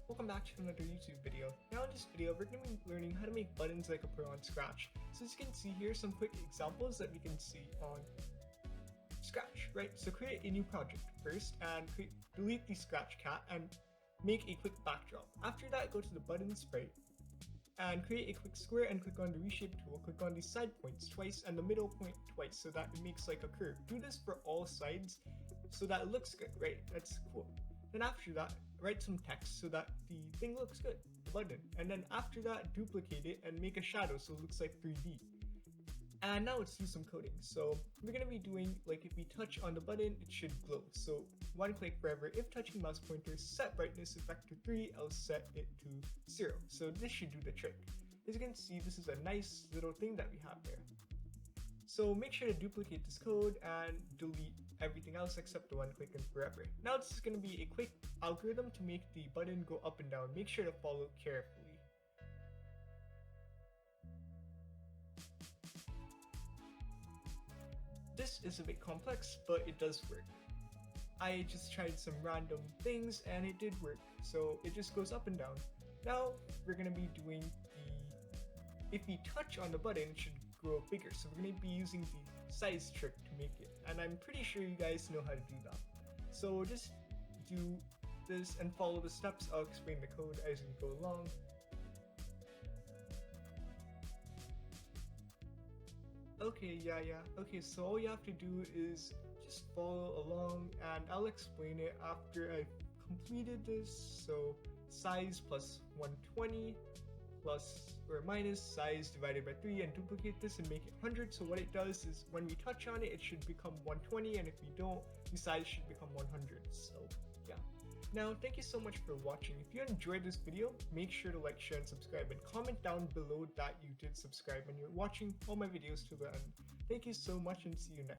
Welcome back to another YouTube video. Now in this video, we're going to be learning how to make buttons like a pro on Scratch. So as you can see here, some quick examples that we can see on Scratch, right? So create a new project first and delete the Scratch cat and make a quick backdrop. After that, go to the button sprite and create a quick square and click on the reshape tool. Click on the side points twice and the middle point twice so that it makes like a curve. Do this for all sides so that it looks good, right? That's cool. Then after that, write some text so that the thing looks good, the button. And then after that, duplicate it and make a shadow so it looks like 3D. And now let's do some coding. So we're going to be doing, like, if we touch on the button, it should glow. So one click forever. If touching mouse pointer, set brightness effect to 3, I'll set it to 0. So this should do the trick. As you can see, this is a nice little thing that we have there. So make sure to duplicate this code and delete everything else except the one click and forever. Now this is going to be a quick algorithm to make the button go up and down. Make sure to follow carefully. This is a bit complex, but it does work. I just tried some random things and it did work. So it just goes up and down. Now we're going to be doing if we touch on the button, it should grow bigger. So we're going to be using the size trick to make it. And I'm pretty sure you guys know how to do that. So just do this and follow the steps. I'll explain the code as we go along. Okay, so all you have to do is just follow along and I'll explain it after I've completed this. So size plus 120 plus or minus size divided by 3 and duplicate this and make it 100. So what it does is when we touch on it, it should become 120, and if we don't, the size should become 100. So yeah. Now, thank you so much for watching. If you enjoyed this video, make sure to like, share, and subscribe, and comment down below that you did subscribe and you're watching all my videos to the end. Thank you so much and see you next time.